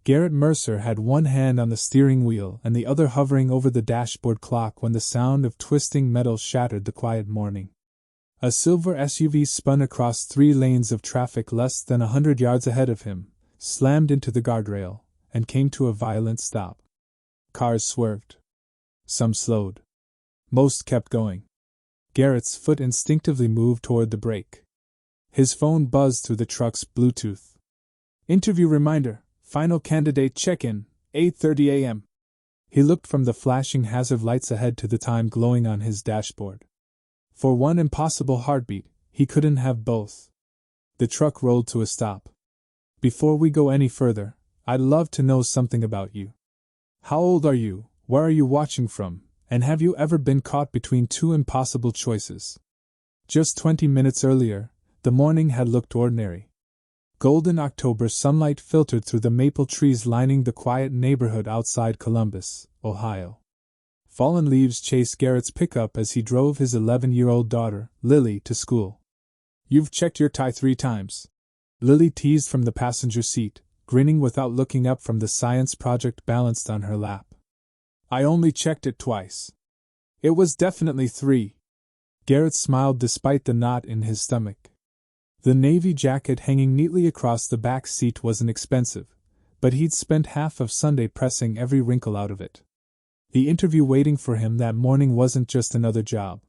Garrett Mercer had one hand on the steering wheel and the other hovering over the dashboard clock when the sound of twisting metal shattered the quiet morning. A silver SUV spun across 3 lanes of traffic less than 100 yards ahead of him, slammed into the guardrail, and came to a violent stop. Cars swerved. Some slowed. Most kept going. Garrett's foot instinctively moved toward the brake. His phone buzzed through the truck's Bluetooth. Interview reminder, final candidate check-in, 8:30 a.m. He looked from the flashing hazard lights ahead to the time glowing on his dashboard. For one impossible heartbeat, he couldn't have both. The truck rolled to a stop. Before we go any further, I'd love to know something about you. How old are you, where are you watching from, and have you ever been caught between 2 impossible choices? Just 20 minutes earlier, the morning had looked ordinary. Golden October sunlight filtered through the maple trees lining the quiet neighborhood outside Columbus, Ohio. Fallen leaves chased Garrett's pickup as he drove his 11-year-old daughter, Lily, to school. You've checked your tie 3 times. Lily teased from the passenger seat, grinning without looking up from the science project balanced on her lap. I only checked it twice. It was definitely 3. Garrett smiled despite the knot in his stomach. The navy jacket hanging neatly across the back seat wasn't expensive, but he'd spent half of Sunday pressing every wrinkle out of it. The interview waiting for him that morning wasn't just another job.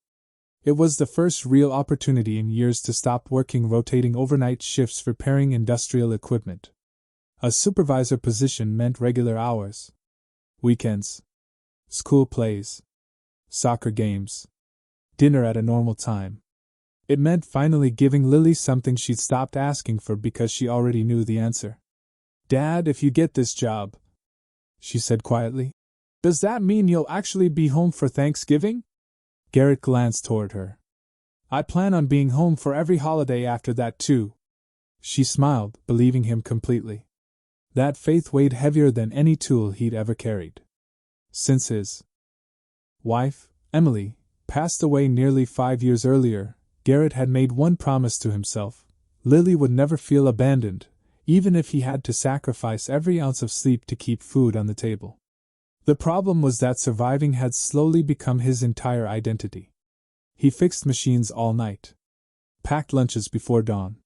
It was the first real opportunity in years to stop working rotating overnight shifts repairing industrial equipment. A supervisor position meant regular hours. Weekends. School plays. Soccer games. Dinner at a normal time. It meant finally giving Lily something she'd stopped asking for because she already knew the answer. Dad, if you get this job, she said quietly, does that mean you'll actually be home for Thanksgiving? Garrett glanced toward her. I plan on being home for every holiday after that too. She smiled, believing him completely. That faith weighed heavier than any tool he'd ever carried. Since his wife, Emily, passed away nearly 5 years earlier, Garrett had made one promise to himself. Lily would never feel abandoned, even if he had to sacrifice every ounce of sleep to keep food on the table. The problem was that surviving had slowly become his entire identity. He fixed machines all night, packed lunches before dawn,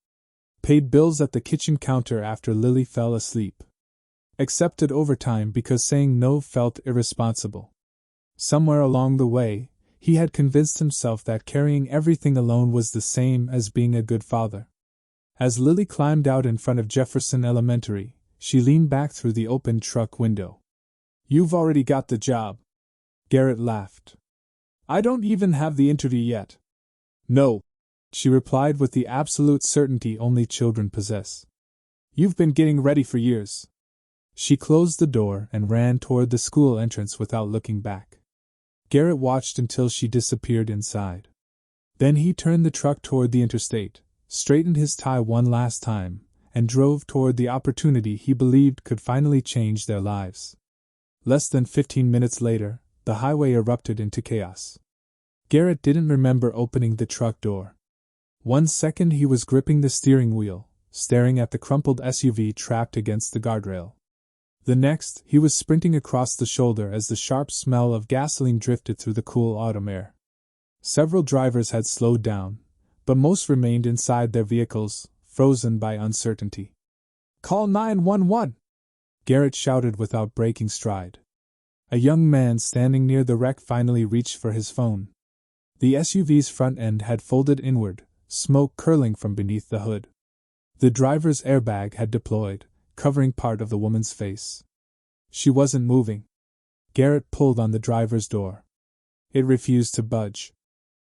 paid bills at the kitchen counter after Lily fell asleep, accepted overtime because saying no felt irresponsible. Somewhere along the way, he had convinced himself that carrying everything alone was the same as being a good father. As Lily climbed out in front of Jefferson Elementary, she leaned back through the open truck window. You've already got the job. Garrett laughed. I don't even have the interview yet. No, she replied with the absolute certainty only children possess. You've been getting ready for years. She closed the door and ran toward the school entrance without looking back. Garrett watched until she disappeared inside. Then he turned the truck toward the interstate, straightened his tie one last time, and drove toward the opportunity he believed could finally change their lives. Less than 15 minutes later, the highway erupted into chaos. Garrett didn't remember opening the truck door. 1 second he was gripping the steering wheel, staring at the crumpled SUV trapped against the guardrail. The next, he was sprinting across the shoulder as the sharp smell of gasoline drifted through the cool autumn air. Several drivers had slowed down, but most remained inside their vehicles, frozen by uncertainty. Call 911! Garrett shouted without breaking stride. A young man standing near the wreck finally reached for his phone. The SUV's front end had folded inward, smoke curling from beneath the hood. The driver's airbag had deployed, covering part of the woman's face. She wasn't moving. Garrett pulled on the driver's door. It refused to budge.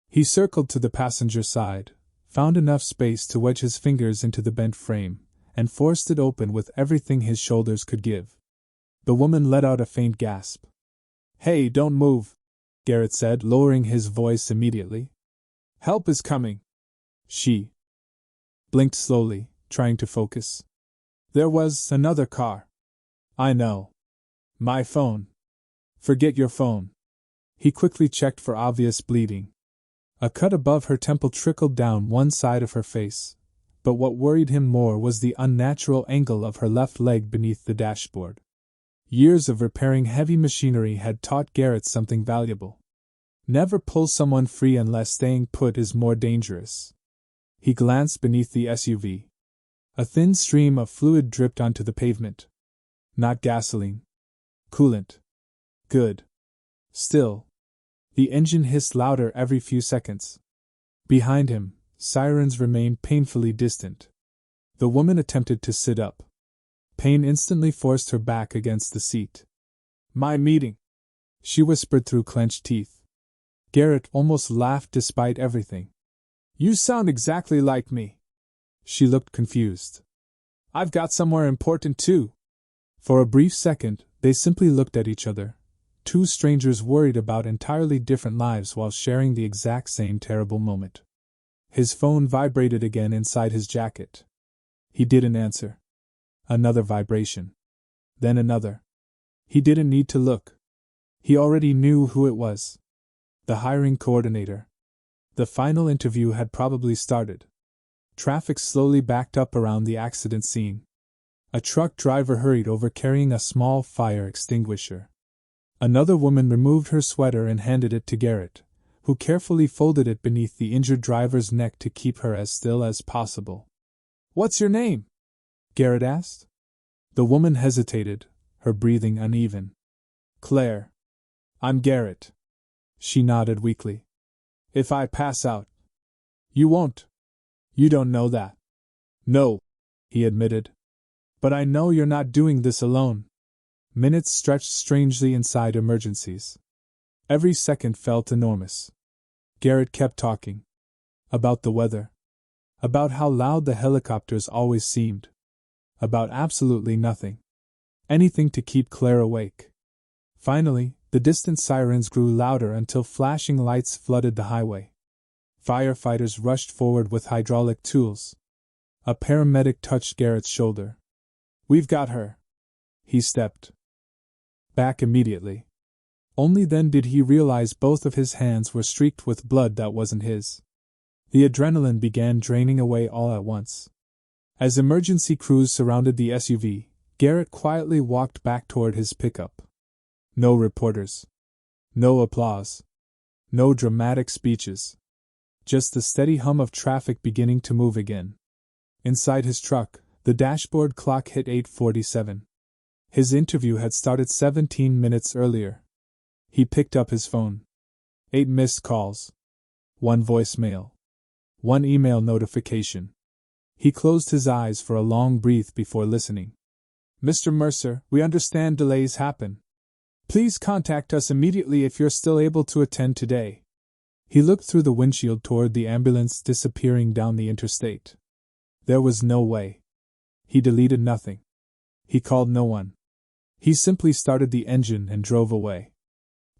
He circled to the passenger side, found enough space to wedge his fingers into the bent frame, and forced it open with everything his shoulders could give. The woman let out a faint gasp. Hey, don't move, Garrett said, lowering his voice immediately. Help is coming. She blinked slowly, trying to focus. There was another car. I know. My phone. Forget your phone. He quickly checked for obvious bleeding. A cut above her temple trickled down one side of her face, but what worried him more was the unnatural angle of her left leg beneath the dashboard. Years of repairing heavy machinery had taught Garrett something valuable. Never pull someone free unless staying put is more dangerous. He glanced beneath the SUV. A thin stream of fluid dripped onto the pavement. Not gasoline. Coolant. Good. Still. The engine hissed louder every few seconds. Behind him, sirens remained painfully distant. The woman attempted to sit up. Pain instantly forced her back against the seat. "My meeting," she whispered through clenched teeth. Garrett almost laughed despite everything. "You sound exactly like me." She looked confused. "I've got somewhere important too." For a brief second, they simply looked at each other, two strangers worried about entirely different lives while sharing the exact same terrible moment. His phone vibrated again inside his jacket. He didn't answer. Another vibration. Then another. He didn't need to look. He already knew who it was. The hiring coordinator. The final interview had probably started. Traffic slowly backed up around the accident scene. A truck driver hurried over carrying a small fire extinguisher. Another woman removed her sweater and handed it to Garrett, who carefully folded it beneath the injured driver's neck to keep her as still as possible. "What's your name?" Garrett asked. The woman hesitated, her breathing uneven. "Claire." "I'm Garrett." She nodded weakly. "If I pass out." "You won't." "You don't know that." "No," he admitted. "But I know you're not doing this alone." Minutes stretched strangely inside emergencies. Every second felt enormous. Garrett kept talking. About the weather. About how loud the helicopters always seemed. About absolutely nothing. Anything to keep Claire awake. Finally, the distant sirens grew louder until flashing lights flooded the highway. Firefighters rushed forward with hydraulic tools. A paramedic touched Garrett's shoulder. "We've got her." He stepped back immediately. Only then did he realize both of his hands were streaked with blood that wasn't his. The adrenaline began draining away all at once. As emergency crews surrounded the SUV, Garrett quietly walked back toward his pickup. No reporters. No applause. No dramatic speeches. Just the steady hum of traffic beginning to move again. Inside his truck, the dashboard clock hit 8:47. His interview had started 17 minutes earlier. He picked up his phone. 8 missed calls. 1 voicemail. 1 email notification. He closed his eyes for a long breath before listening. "Mr. Mercer, we understand delays happen. Please contact us immediately if you're still able to attend today." He looked through the windshield toward the ambulance disappearing down the interstate. There was no way. He deleted nothing. He called no one. He simply started the engine and drove away.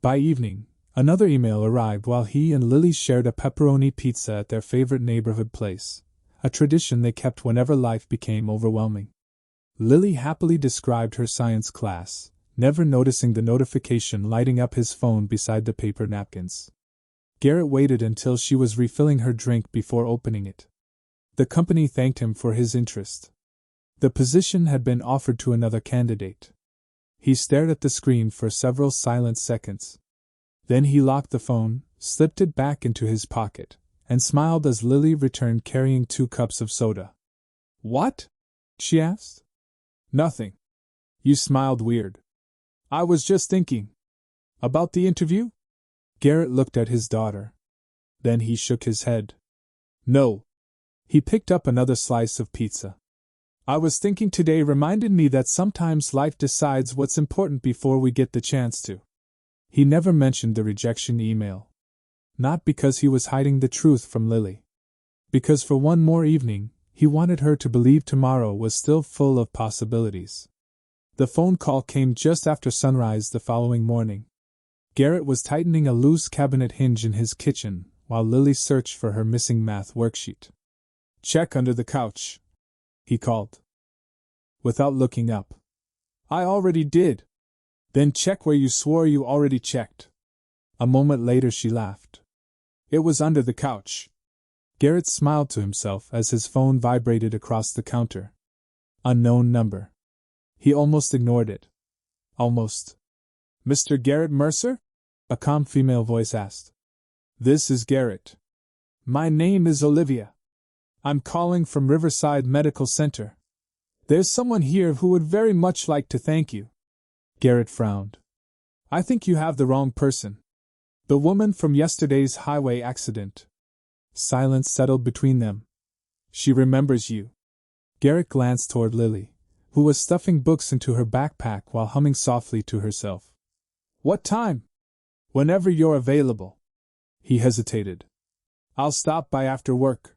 By evening, another email arrived while he and Lily shared a pepperoni pizza at their favorite neighborhood place, a tradition they kept whenever life became overwhelming. Lily happily described her science class, never noticing the notification lighting up his phone beside the paper napkins. Garrett waited until she was refilling her drink before opening it. The company thanked him for his interest. The position had been offered to another candidate. He stared at the screen for several silent seconds. Then he locked the phone, slipped it back into his pocket, and smiled as Lily returned carrying 2 cups of soda. "What?" she asked. "Nothing." "You smiled weird." "I was just thinking." "About the interview?" Garrett looked at his daughter. Then he shook his head. "No." He picked up another slice of pizza. "I was thinking today reminded me that sometimes life decides what's important before we get the chance to." He never mentioned the rejection email. Not because he was hiding the truth from Lily. Because for one more evening, he wanted her to believe tomorrow was still full of possibilities. The phone call came just after sunrise the following morning. Garrett was tightening a loose cabinet hinge in his kitchen while Lily searched for her missing math worksheet. "Check under the couch," he called. Without looking up. "I already did." "Then check where you swore you already checked." A moment later she laughed. "It was under the couch." Garrett smiled to himself as his phone vibrated across the counter. Unknown number. He almost ignored it. Almost. Mr. Garrett Mercer? A calm female voice asked. This is Garrett. My name is Olivia. I'm calling from Riverside Medical Center. There's someone here who would very much like to thank you. Garrett frowned. I think you have the wrong person. The woman from yesterday's highway accident. Silence settled between them. She remembers you. Garrett glanced toward Lily, who was stuffing books into her backpack while humming softly to herself. What time? Whenever you're available. He hesitated. I'll stop by after work.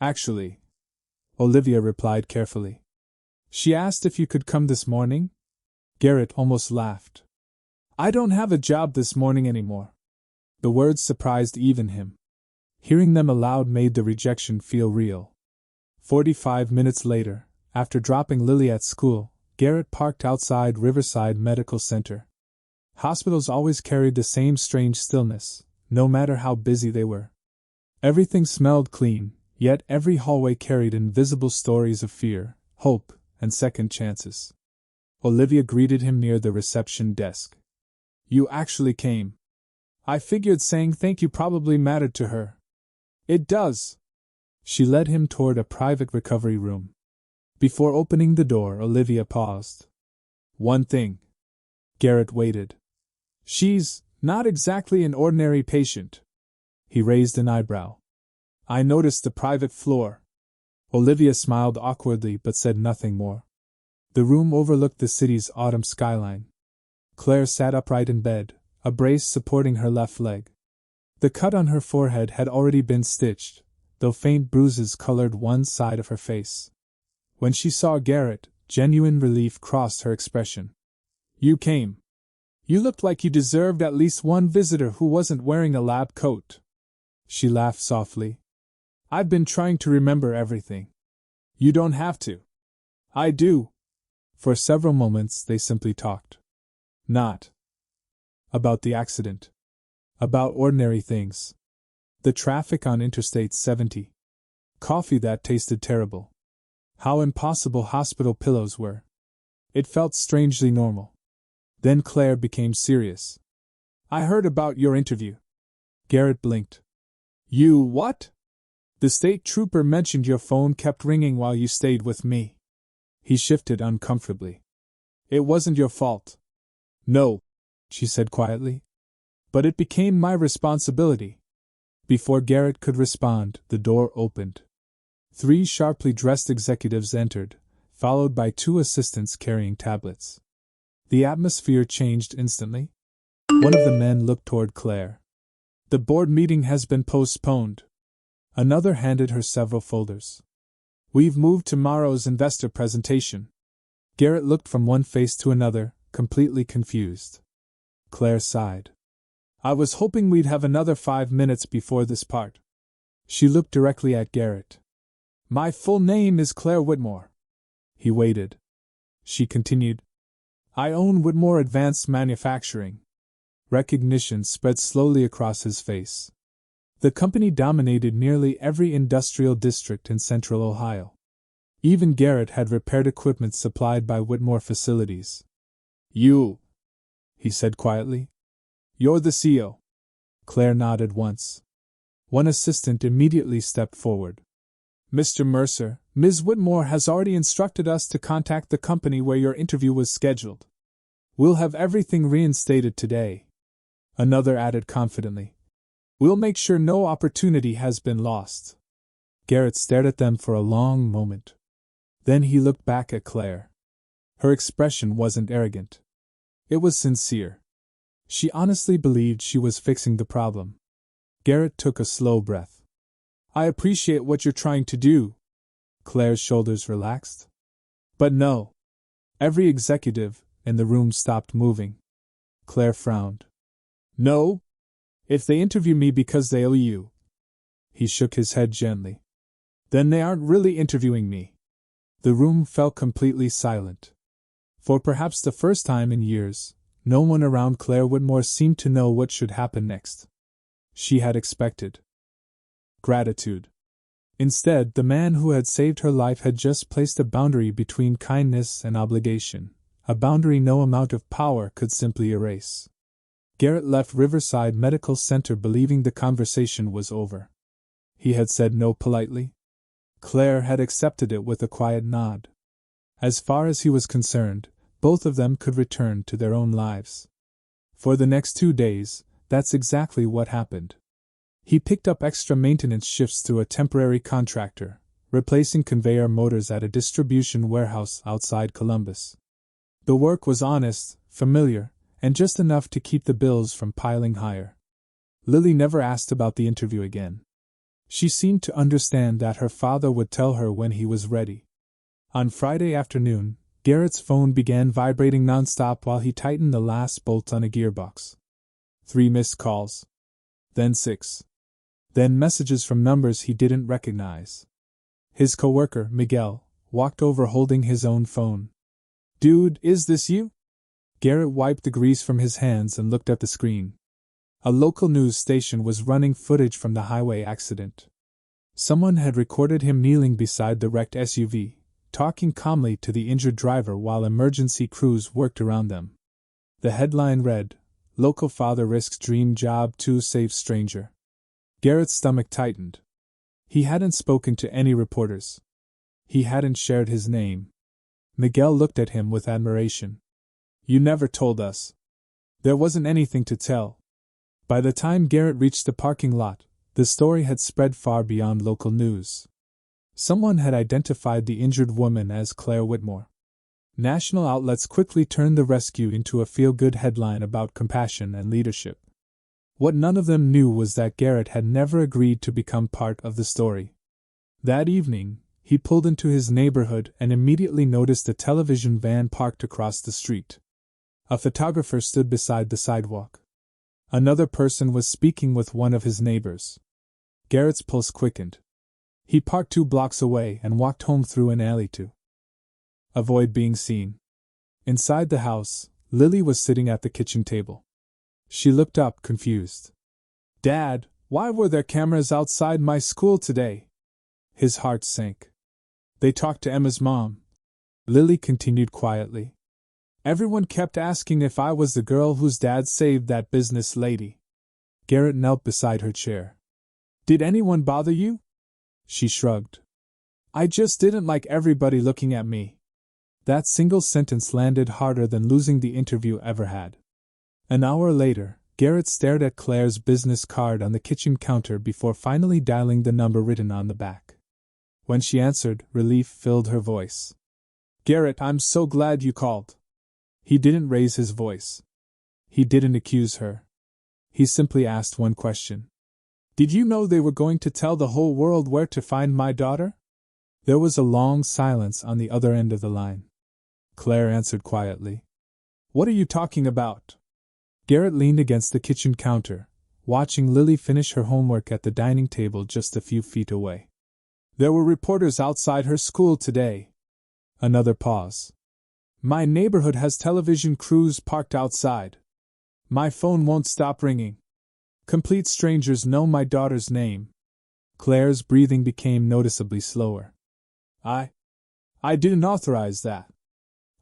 Actually, Olivia replied carefully. She asked if you could come this morning? Garrett almost laughed. I don't have a job this morning anymore. The words surprised even him. Hearing them aloud made the rejection feel real. 45 minutes later, after dropping Lily at school, Garrett parked outside Riverside Medical Center. Hospitals always carried the same strange stillness, no matter how busy they were. Everything smelled clean, yet every hallway carried invisible stories of fear, hope, and second chances. Olivia greeted him near the reception desk. You actually came. I figured saying thank you probably mattered to her. It does. She led him toward a private recovery room. Before opening the door, Olivia paused. One thing. Garrett waited. She's not exactly an ordinary patient. He raised an eyebrow. I noticed the private floor. Olivia smiled awkwardly but said nothing more. The room overlooked the city's autumn skyline. Claire sat upright in bed, a brace supporting her left leg. The cut on her forehead had already been stitched, though faint bruises colored one side of her face. When she saw Garrett, genuine relief crossed her expression. You came. You looked like you deserved at least one visitor who wasn't wearing a lab coat. She laughed softly. I've been trying to remember everything. You don't have to. I do. For several moments they simply talked. Not about the accident. About ordinary things. The traffic on Interstate 70. Coffee that tasted terrible. How impossible hospital pillows were. It felt strangely normal. Then Claire became serious. I heard about your interview. Garrett blinked. You what? The state trooper mentioned your phone kept ringing while you stayed with me. He shifted uncomfortably. It wasn't your fault. No, she said quietly. But it became my responsibility. Before Garrett could respond, the door opened. 3 sharply dressed executives entered, followed by 2 assistants carrying tablets. The atmosphere changed instantly. One of the men looked toward Claire. The board meeting has been postponed. Another handed her several folders. We've moved tomorrow's investor presentation. Garrett looked from one face to another, completely confused. Claire sighed. I was hoping we'd have another 5 minutes before this part. She looked directly at Garrett. My full name is Claire Whitmore. He waited. She continued. I own Whitmore Advanced Manufacturing. Recognition spread slowly across his face. The company dominated nearly every industrial district in central Ohio. Even Garrett had repaired equipment supplied by Whitmore facilities. You, he said quietly. You're the CEO. Claire nodded once. One assistant immediately stepped forward. Mr. Mercer, Ms. Whitmore has already instructed us to contact the company where your interview was scheduled. We'll have everything reinstated today. Another added confidently. We'll make sure no opportunity has been lost. Garrett stared at them for a long moment. Then he looked back at Claire. Her expression wasn't arrogant. It was sincere. She honestly believed she was fixing the problem. Garrett took a slow breath. I appreciate what you're trying to do. Claire's shoulders relaxed. But no. Every executive in the room stopped moving. Claire frowned. No? If they interview me because they owe you. He shook his head gently. Then they aren't really interviewing me. The room fell completely silent. For perhaps the first time in years, no one around Claire Whitmore seemed to know what should happen next. She had expected gratitude. Instead, the man who had saved her life had just placed a boundary between kindness and obligation, a boundary no amount of power could simply erase. Garrett left Riverside Medical Center believing the conversation was over. He had said no politely. Claire had accepted it with a quiet nod. As far as he was concerned, both of them could return to their own lives. For the next 2 days, that's exactly what happened. He picked up extra maintenance shifts through a temporary contractor, replacing conveyor motors at a distribution warehouse outside Columbus. The work was honest, familiar, and just enough to keep the bills from piling higher. Lily never asked about the interview again. She seemed to understand that her father would tell her when he was ready. On Friday afternoon, Garrett's phone began vibrating nonstop while he tightened the last bolt on a gearbox. 3 missed calls. Then 6. Then messages from numbers he didn't recognize. His coworker, Miguel, walked over holding his own phone. "Dude, is this you?" Garrett wiped the grease from his hands and looked at the screen. A local news station was running footage from the highway accident. Someone had recorded him kneeling beside the wrecked SUV, talking calmly to the injured driver while emergency crews worked around them. The headline read, "Local father risks dream job to save stranger." Garrett's stomach tightened. He hadn't spoken to any reporters. He hadn't shared his name. Miguel looked at him with admiration. "You never told us." There wasn't anything to tell. By the time Garrett reached the parking lot, the story had spread far beyond local news. Someone had identified the injured woman as Claire Whitmore. National outlets quickly turned the rescue into a feel-good headline about compassion and leadership. What none of them knew was that Garrett had never agreed to become part of the story. That evening, he pulled into his neighborhood and immediately noticed a television van parked across the street. A photographer stood beside the sidewalk. Another person was speaking with one of his neighbors. Garrett's pulse quickened. He parked 2 blocks away and walked home through an alley to avoid being seen. Inside the house, Lily was sitting at the kitchen table. She looked up, confused. "Dad, why were there cameras outside my school today?" His heart sank. "They talked to Emma's mom," Lily continued quietly. "Everyone kept asking if I was the girl whose dad saved that business lady." Garrett knelt beside her chair. "Did anyone bother you?" She shrugged. "I just didn't like everybody looking at me." That single sentence landed harder than losing the interview ever had. An hour later, Garrett stared at Claire's business card on the kitchen counter before finally dialing the number written on the back. When she answered, relief filled her voice. "Garrett, I'm so glad you called." He didn't raise his voice. He didn't accuse her. He simply asked one question. "Did you know they were going to tell the whole world where to find my daughter?" There was a long silence on the other end of the line. Claire answered quietly. "What are you talking about?" Garrett leaned against the kitchen counter, watching Lily finish her homework at the dining table just a few feet away. "There were reporters outside her school today." Another pause. "My neighborhood has television crews parked outside. My phone won't stop ringing. Complete strangers know my daughter's name." Claire's breathing became noticeably slower. I didn't authorize that.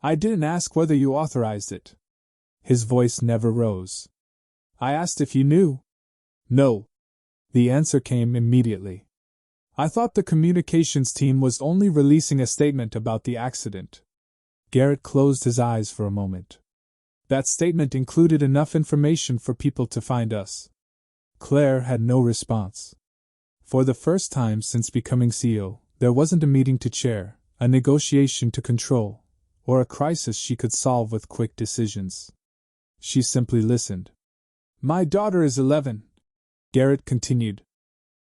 I didn't ask whether you authorized it." His voice never rose. "I asked if you knew." "No." The answer came immediately. "I thought the communications team was only releasing a statement about the accident." Garrett closed his eyes for a moment. "That statement included enough information for people to find us." Claire had no response. For the first time since becoming CEO, there wasn't a meeting to chair, a negotiation to control, or a crisis she could solve with quick decisions. She simply listened. "My daughter is 11," Garrett continued.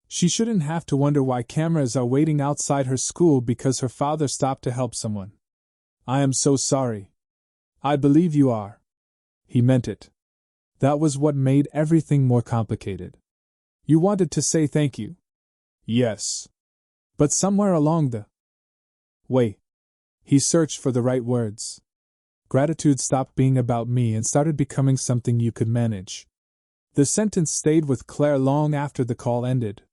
"She shouldn't have to wonder why cameras are waiting outside her school because her father stopped to help someone. I am so sorry." "I believe you are." He meant it. That was what made everything more complicated. "You wanted to say thank you." "Yes. But somewhere along the way." He searched for the right words. "Gratitude stopped being about me and started becoming something you could manage." The sentence stayed with Claire long after the call ended.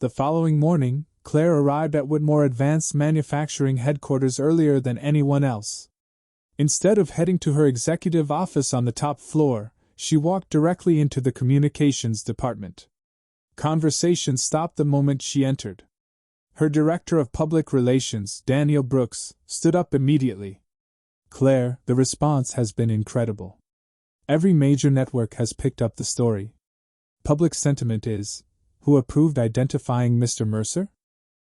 The following morning, Claire arrived at Whitmore Advanced Manufacturing headquarters earlier than anyone else. Instead of heading to her executive office on the top floor, she walked directly into the communications department. Conversation stopped the moment she entered. Her director of public relations, Daniel Brooks, stood up immediately. "Claire, the response has been incredible. Every major network has picked up the story. Public sentiment is, who approved identifying Mr. Mercer?"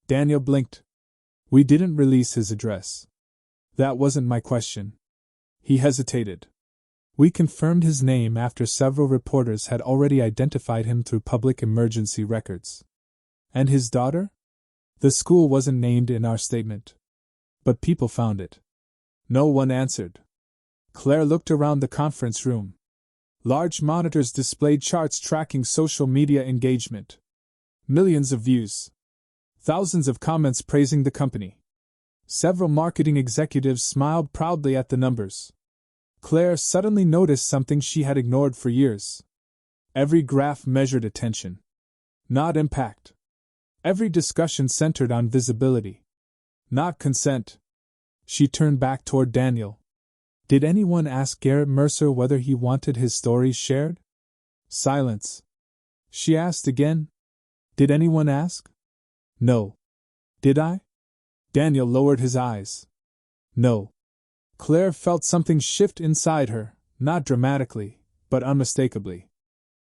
Daniel blinked. "We didn't release his address. That wasn't my question." He hesitated. "We confirmed his name after several reporters had already identified him through public emergency records." "And his daughter?" "The school wasn't named in our statement. But people found it." No one answered. Claire looked around the conference room. Large monitors displayed charts tracking social media engagement. Millions of views. Thousands of comments praising the company. Several marketing executives smiled proudly at the numbers. Claire suddenly noticed something she had ignored for years. Every graph measured attention, not impact. Every discussion centered on visibility, not consent. She turned back toward Daniel. "Did anyone ask Garrett Mercer whether he wanted his stories shared?" Silence. She asked again. "Did anyone ask?" "No." "Did I?" Daniel lowered his eyes. "No." Claire felt something shift inside her, not dramatically, but unmistakably.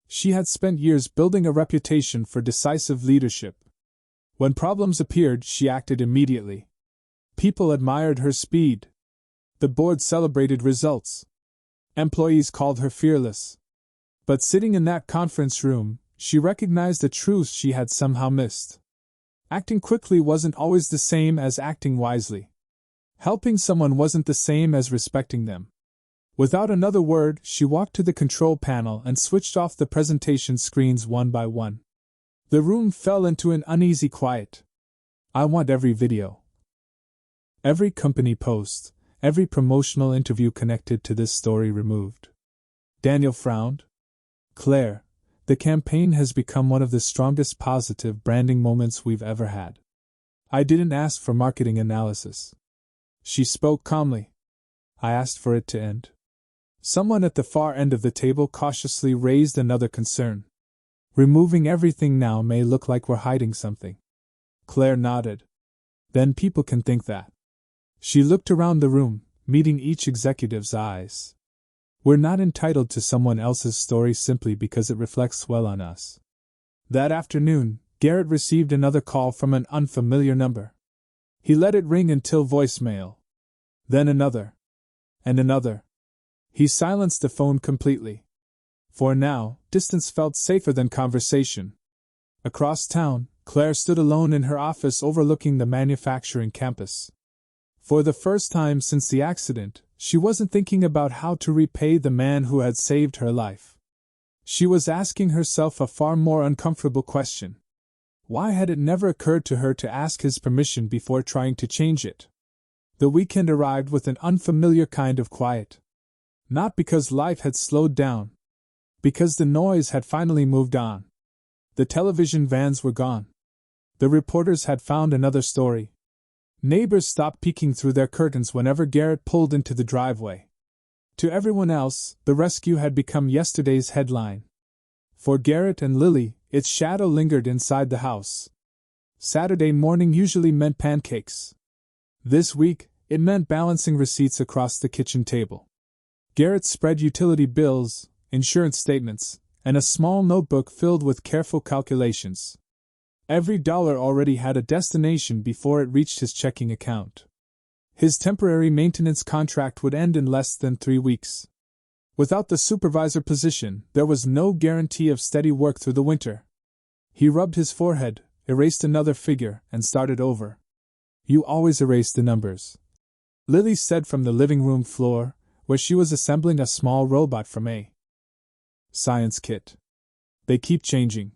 She had spent years building a reputation for decisive leadership. When problems appeared, she acted immediately. People admired her speed. The board celebrated results. Employees called her fearless. But sitting in that conference room, she recognized a truth she had somehow missed. Acting quickly wasn't always the same as acting wisely. Helping someone wasn't the same as respecting them. Without another word, she walked to the control panel and switched off the presentation screens one by one. The room fell into an uneasy quiet. "I want every video. Every company post, every promotional interview connected to this story removed." Daniel frowned. "Claire, the campaign has become one of the strongest positive branding moments we've ever had. I didn't ask for marketing analysis." She spoke calmly. "I asked for it to end." Someone at the far end of the table cautiously raised another concern. "Removing everything now may look like we're hiding something." Claire nodded. "Then people can think that." She looked around the room, meeting each executive's eyes. "We're not entitled to someone else's story simply because it reflects well on us." That afternoon, Garrett received another call from an unfamiliar number. He let it ring until voicemail. Then another. And another. He silenced the phone completely. For now, distance felt safer than conversation. Across town, Claire stood alone in her office overlooking the manufacturing campus. For the first time since the accident, she wasn't thinking about how to repay the man who had saved her life. She was asking herself a far more uncomfortable question. Why had it never occurred to her to ask his permission before trying to change it? The weekend arrived with an unfamiliar kind of quiet. Not because life had slowed down. Because the noise had finally moved on. The television vans were gone. The reporters had found another story. Neighbors stopped peeking through their curtains whenever Garrett pulled into the driveway. To everyone else, the rescue had become yesterday's headline. For Garrett and Lily, its shadow lingered inside the house. Saturday morning usually meant pancakes. This week, it meant balancing receipts across the kitchen table. Garrett spread utility bills, insurance statements, and a small notebook filled with careful calculations. Every dollar already had a destination before it reached his checking account. His temporary maintenance contract would end in less than 3 weeks. Without the supervisor position, there was no guarantee of steady work through the winter. He rubbed his forehead, erased another figure, and started over. "You always erase the numbers," Lily said from the living room floor, where she was assembling a small robot from a science kit. "They keep changing.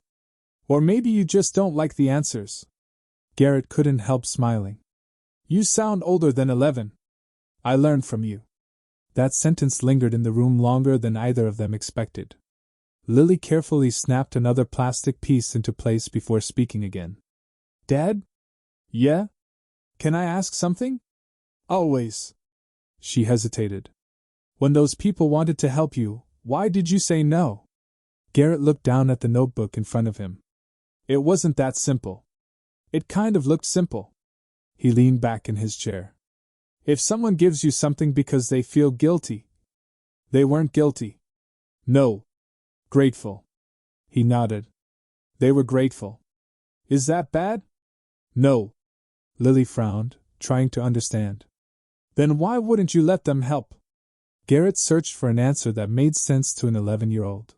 Or maybe you just don't like the answers." Garrett couldn't help smiling. "You sound older than 11. I learned from you." That sentence lingered in the room longer than either of them expected. Lily carefully snapped another plastic piece into place before speaking again. "Dad, Yeah? Can I ask something? Always. She hesitated. When those people wanted to help you, why did you say no? Garrett looked down at the notebook in front of him. It wasn't that simple. It kind of looked simple. He leaned back in his chair. If someone gives you something because they feel guilty. They weren't guilty. No. Grateful. He nodded. They were grateful. Is that bad? No. Lily frowned, trying to understand. Then why wouldn't you let them help? Garrett searched for an answer that made sense to an 11-year-old.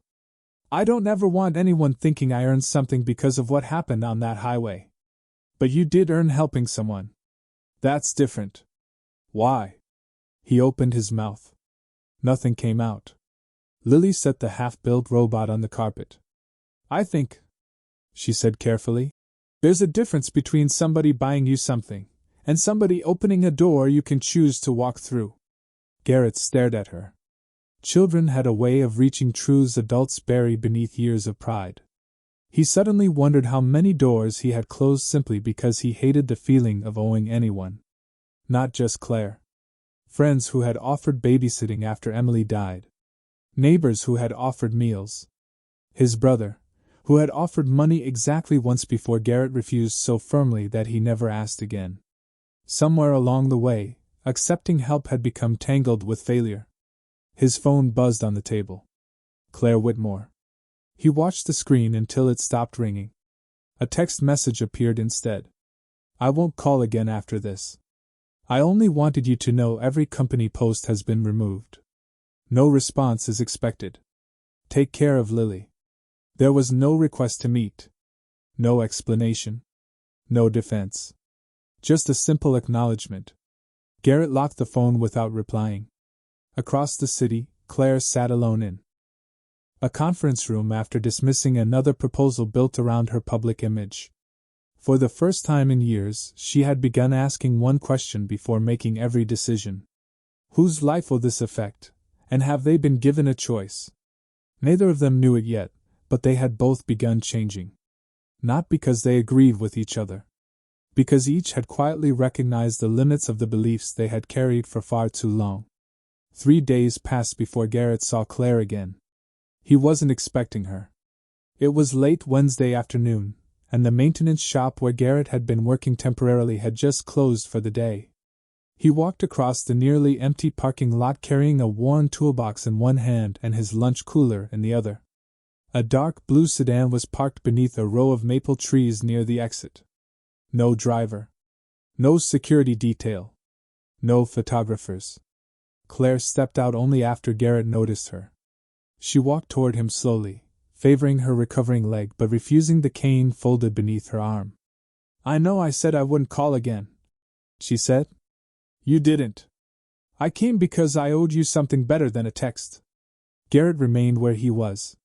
I don't ever want anyone thinking I earned something because of what happened on that highway. But you did earn helping someone. That's different. Why? He opened his mouth. Nothing came out. Lily set the half-built robot on the carpet. I think, she said carefully, there's a difference between somebody buying you something and somebody opening a door you can choose to walk through. Garrett stared at her. Children had a way of reaching truths adults bury beneath years of pride. He suddenly wondered how many doors he had closed simply because he hated the feeling of owing anyone. Not just Claire. Friends who had offered babysitting after Emily died. Neighbors who had offered meals. His brother, who had offered money exactly once before Garrett refused so firmly that he never asked again. Somewhere along the way, accepting help had become tangled with failure. His phone buzzed on the table. Claire Whitmore. He watched the screen until it stopped ringing. A text message appeared instead. I won't call again after this. I only wanted you to know every company post has been removed. No response is expected. Take care of Lily. There was no request to meet. No explanation. No defense. Just a simple acknowledgement. Garrett locked the phone without replying. Across the city, Claire sat alone in a conference room after dismissing another proposal built around her public image. For the first time in years, she had begun asking one question before making every decision. Whose life will this affect, and have they been given a choice? Neither of them knew it yet, but they had both begun changing. Not because they agreed with each other. Because each had quietly recognized the limits of the beliefs they had carried for far too long. 3 days passed before Garrett saw Claire again. He wasn't expecting her. It was late Wednesday afternoon, and the maintenance shop where Garrett had been working temporarily had just closed for the day. He walked across the nearly empty parking lot carrying a worn toolbox in one hand and his lunch cooler in the other. A dark blue sedan was parked beneath a row of maple trees near the exit. No driver. No security detail. No photographers. Claire stepped out only after Garrett noticed her. She walked toward him slowly, favoring her recovering leg but refusing the cane folded beneath her arm. I know I said I wouldn't call again, she said. You didn't. I came because I owed you something better than a text. Garrett remained where he was.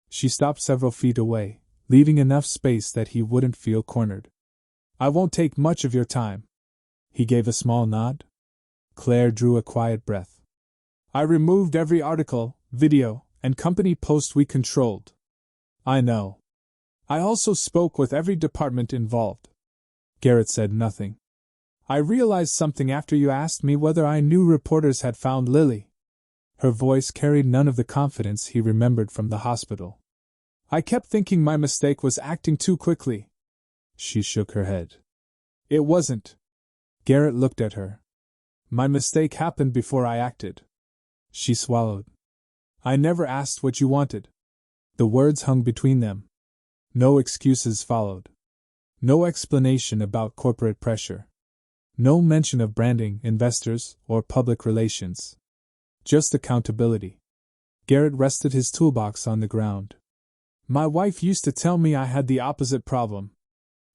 She stopped several feet away, leaving enough space that he wouldn't feel cornered. I won't take much of your time. He gave a small nod. Claire drew a quiet breath. I removed every article, video, and company post we controlled. I know. I also spoke with every department involved. Garrett said nothing. I realized something after you asked me whether I knew reporters had found Lily. Her voice carried none of the confidence he remembered from the hospital. I kept thinking my mistake was acting too quickly. She shook her head. It wasn't. Garrett looked at her. My mistake happened before I acted. She swallowed. I never asked what you wanted. The words hung between them. No excuses followed. No explanation about corporate pressure. No mention of branding, investors, or public relations. Just accountability. Garrett rested his toolbox on the ground. My wife used to tell me I had the opposite problem.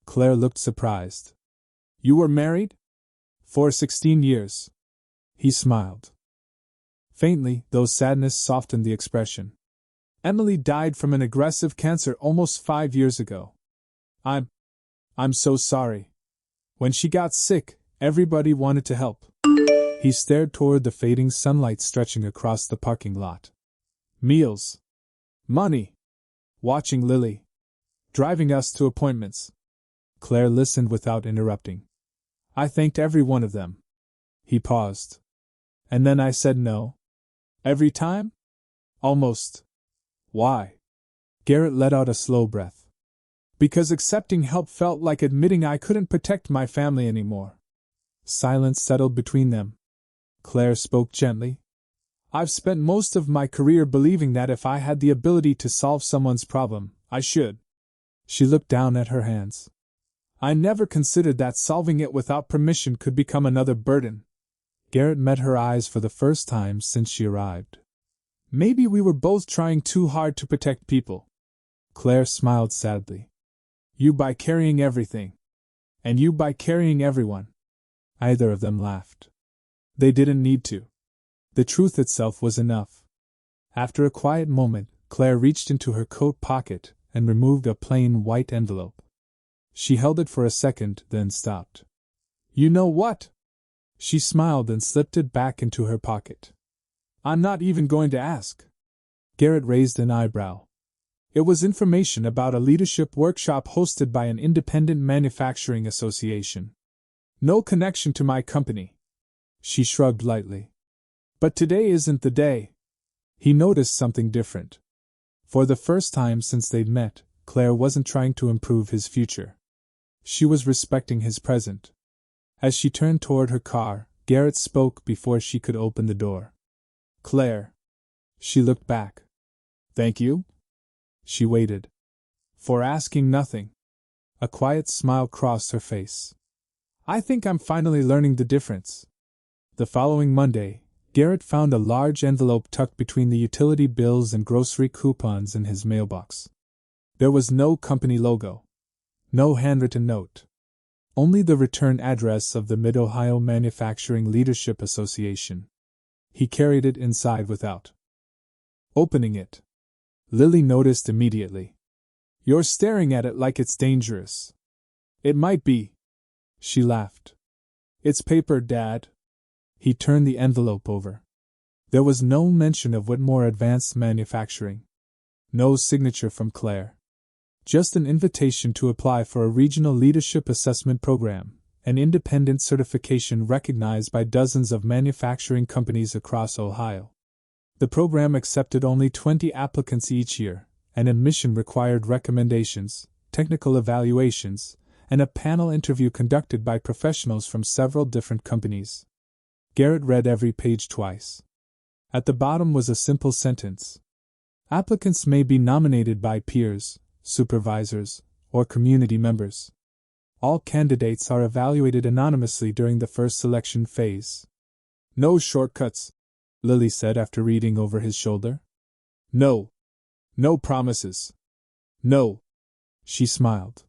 Claire looked surprised. You were married? For 16 years. He smiled. Faintly, though sadness softened the expression. Emily died from an aggressive cancer almost 5 years ago. I'm so sorry. When she got sick, everybody wanted to help. He stared toward the fading sunlight stretching across the parking lot. Meals. Money. Watching Lily. Driving us to appointments. Claire listened without interrupting. I thanked every one of them. He paused. And then I said no. Every time? Almost. Why? Garrett let out a slow breath. Because accepting help felt like admitting I couldn't protect my family anymore. Silence settled between them. Claire spoke gently. I've spent most of my career believing that if I had the ability to solve someone's problem, I should. She looked down at her hands. I never considered that solving it without permission could become another burden. Garrett met her eyes for the first time since she arrived. Maybe we were both trying too hard to protect people. Claire smiled sadly. You by carrying everything. And you by carrying everyone. Either of them laughed. They didn't need to. The truth itself was enough. After a quiet moment, Claire reached into her coat pocket and removed a plain white envelope. She held it for a second, then stopped. You know what? She smiled and slipped it back into her pocket. I'm not even going to ask. Garrett raised an eyebrow. It was information about a leadership workshop hosted by an independent manufacturing association. No connection to my company. She shrugged lightly. But today isn't the day. He noticed something different. For the first time since they'd met, Claire wasn't trying to improve his future. She was respecting his present. As she turned toward her car, Garrett spoke before she could open the door. Claire. She looked back. Thank you? She waited. For asking nothing. A quiet smile crossed her face. I think I'm finally learning the difference. The following Monday, Garrett found a large envelope tucked between the utility bills and grocery coupons in his mailbox. There was no company logo. No handwritten note. Only the return address of the Mid-Ohio Manufacturing Leadership Association. He carried it inside without opening it. Lily noticed immediately. You're staring at it like it's dangerous. It might be. She laughed. It's paper, Dad. He turned the envelope over. There was no mention of Whitmore Advanced Manufacturing. No signature from Claire. Just an invitation to apply for a regional leadership assessment program, an independent certification recognized by dozens of manufacturing companies across Ohio. The program accepted only 20 applicants each year, and admission required recommendations, technical evaluations, and a panel interview conducted by professionals from several different companies. Garrett read every page twice. At the bottom was a simple sentence. Applicants may be nominated by peers, supervisors, or community members. All candidates are evaluated anonymously during the first selection phase. No shortcuts, Lily said after reading over his shoulder. No. No promises. No. She smiled.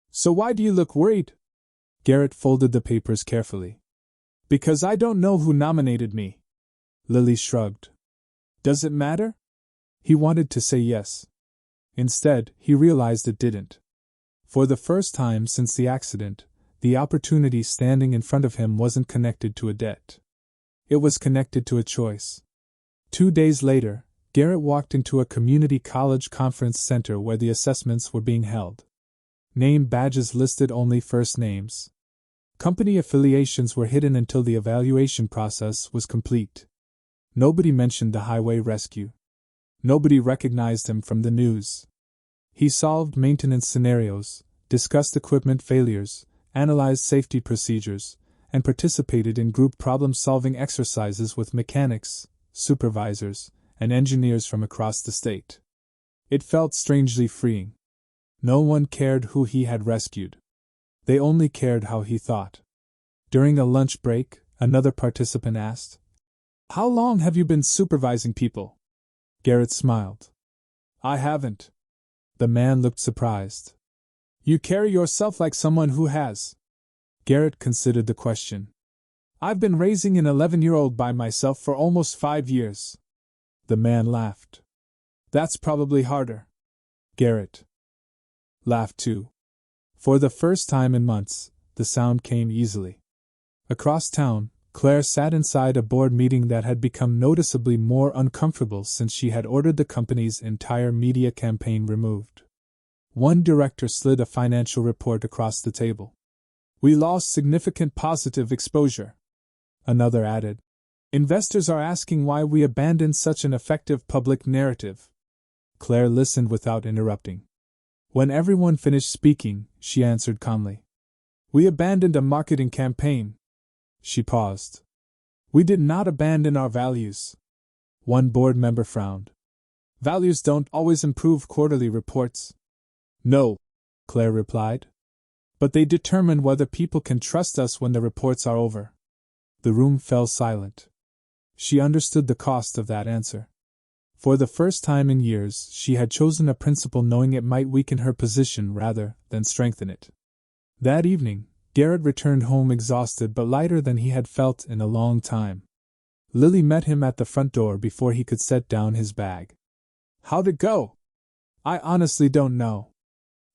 So why do you look worried? Garrett folded the papers carefully. Because I don't know who nominated me. Lily shrugged. Does it matter? He wanted to say yes. Instead, he realized it didn't. For the first time since the accident, the opportunity standing in front of him wasn't connected to a debt. It was connected to a choice. 2 days later, Garrett walked into a community college conference center where the assessments were being held. Name badges listed only first names. Company affiliations were hidden until the evaluation process was complete. Nobody mentioned the highway rescue. Nobody recognized him from the news. He solved maintenance scenarios, discussed equipment failures, analyzed safety procedures, and participated in group problem-solving exercises with mechanics, supervisors, and engineers from across the state. It felt strangely freeing. No one cared who he had rescued. They only cared how he thought. During a lunch break, another participant asked, How long have you been supervising people? Garrett smiled. I haven't. The man looked surprised. You carry yourself like someone who has. Garrett considered the question. I've been raising an 11-year-old by myself for almost 5 years. The man laughed. That's probably harder. Garrett laughed too. For the first time in months, the sound came easily. Across town, Claire sat inside a board meeting that had become noticeably more uncomfortable since she had ordered the company's entire media campaign removed. One director slid a financial report across the table. "We lost significant positive exposure." Another added, "Investors are asking why we abandoned such an effective public narrative." Claire listened without interrupting. When everyone finished speaking, she answered calmly, "We abandoned a marketing campaign." She paused. "We did not abandon our values." One board member frowned. "Values don't always improve quarterly reports." "No," Claire replied. "But they determine whether people can trust us when the reports are over." The room fell silent. She understood the cost of that answer. For the first time in years, she had chosen a principle knowing it might weaken her position rather than strengthen it. That evening, Garrett returned home exhausted but lighter than he had felt in a long time. Lily met him at the front door before he could set down his bag. "How'd it go?" "I honestly don't know."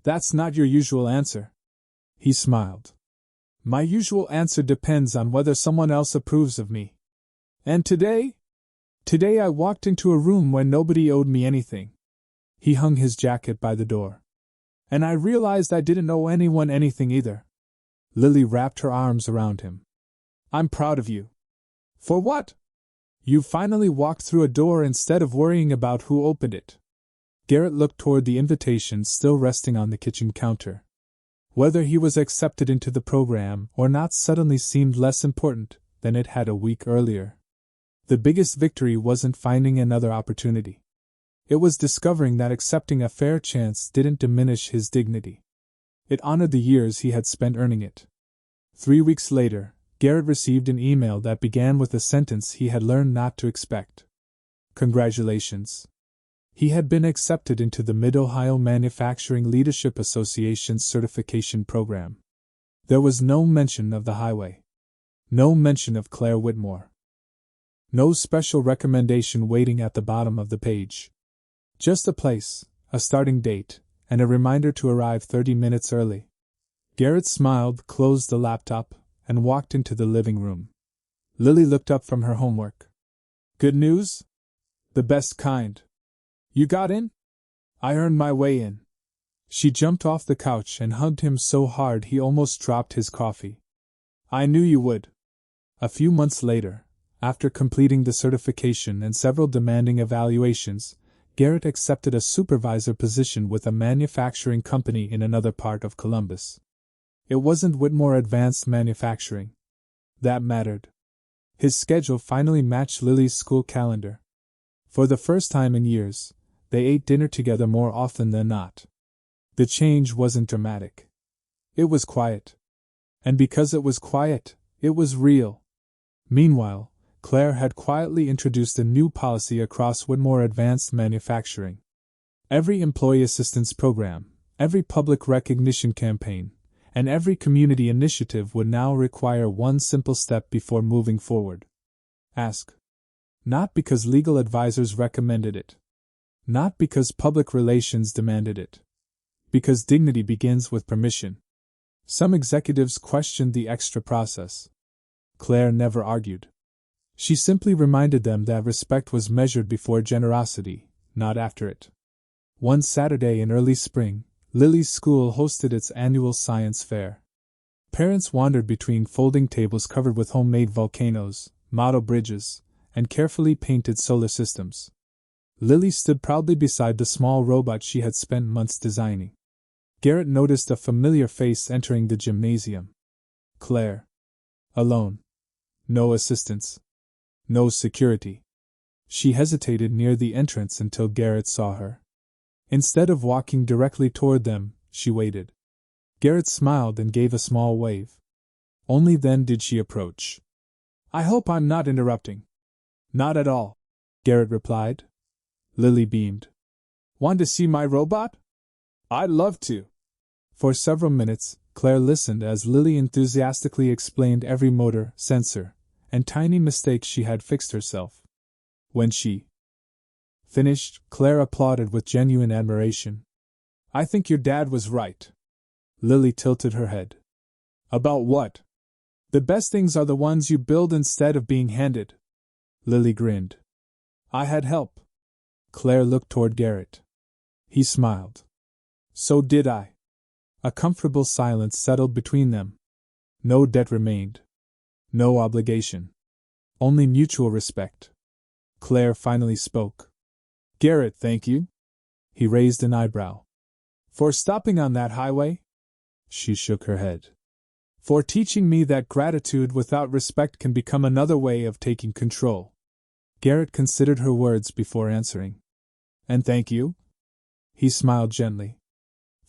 "That's not your usual answer." He smiled. "My usual answer depends on whether someone else approves of me." "And today?" "Today I walked into a room where nobody owed me anything." He hung his jacket by the door. "And I realized I didn't owe anyone anything either." Lily wrapped her arms around him. "I'm proud of you." "For what?" "You finally walked through a door instead of worrying about who opened it." Garrett looked toward the invitation still resting on the kitchen counter. Whether he was accepted into the program or not suddenly seemed less important than it had a week earlier. The biggest victory wasn't finding another opportunity. It was discovering that accepting a fair chance didn't diminish his dignity. It honored the years he had spent earning it. 3 weeks later, Garrett received an email that began with a sentence he had learned not to expect. "Congratulations." He had been accepted into the Mid-Ohio Manufacturing Leadership Association's certification program. There was no mention of the highway. No mention of Claire Whitmore. No special recommendation waiting at the bottom of the page. Just a place, a starting date, and a reminder to arrive 30 minutes early. Garrett smiled, closed the laptop, and walked into the living room. Lily looked up from her homework. "Good news?" "The best kind." "You got in?" "I earned my way in." She jumped off the couch and hugged him so hard he almost dropped his coffee. "I knew you would." A few months later, after completing the certification and several demanding evaluations, Garrett accepted a supervisor position with a manufacturing company in another part of Columbus. It wasn't Whitmore Advanced Manufacturing that mattered. His schedule finally matched Lily's school calendar. For the first time in years, they ate dinner together more often than not. The change wasn't dramatic. It was quiet. And because it was quiet, it was real. Meanwhile, Claire had quietly introduced a new policy across Whitmore Advanced Manufacturing. Every employee assistance program, every public recognition campaign, and every community initiative would now require one simple step before moving forward. Ask. Not because legal advisors recommended it. Not because public relations demanded it. Because dignity begins with permission. Some executives questioned the extra process. Claire never argued. She simply reminded them that respect was measured before generosity, not after it. One Saturday in early spring, Lily's school hosted its annual science fair. Parents wandered between folding tables covered with homemade volcanoes, model bridges, and carefully painted solar systems. Lily stood proudly beside the small robot she had spent months designing. Garrett noticed a familiar face entering the gymnasium. Claire. Alone. No assistants. No security. She hesitated near the entrance until Garrett saw her. Instead of walking directly toward them, she waited. Garrett smiled and gave a small wave. Only then did she approach. "I hope I'm not interrupting." "Not at all," Garrett replied. Lily beamed. "Want to see my robot?" "I'd love to." For several minutes, Claire listened as Lily enthusiastically explained every motor, sensor, and tiny mistake she had fixed herself. When she finished, Claire applauded with genuine admiration. "I think your dad was right." Lily tilted her head. "About what?" "The best things are the ones you build instead of being handed." Lily grinned. "I had help." Claire looked toward Garrett. He smiled. So did I. A comfortable silence settled between them. No debt remained. No obligation. Only mutual respect. Claire finally spoke. Garrett, thank you. He raised an eyebrow. For stopping on that highway? She shook her head. For teaching me that gratitude without respect can become another way of taking control. Garrett considered her words before answering. And thank you? He smiled gently.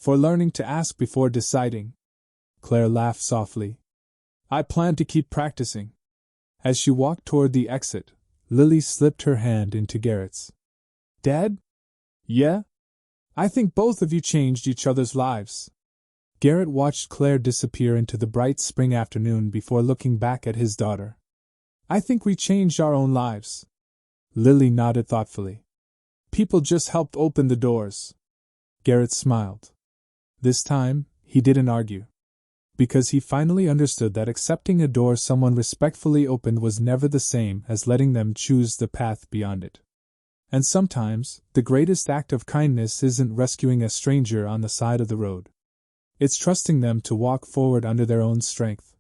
For learning to ask before deciding. Claire laughed softly. I plan to keep practicing. As she walked toward the exit, Lily slipped her hand into Garrett's. Dad? Yeah? I think both of you changed each other's lives. Garrett watched Claire disappear into the bright spring afternoon before looking back at his daughter. I think we changed our own lives. Lily nodded thoughtfully. People just helped open the doors. Garrett smiled. This time, he didn't argue. Because he finally understood that accepting a door someone respectfully opened was never the same as letting them choose the path beyond it. And sometimes, the greatest act of kindness isn't rescuing a stranger on the side of the road. It's trusting them to walk forward under their own strength.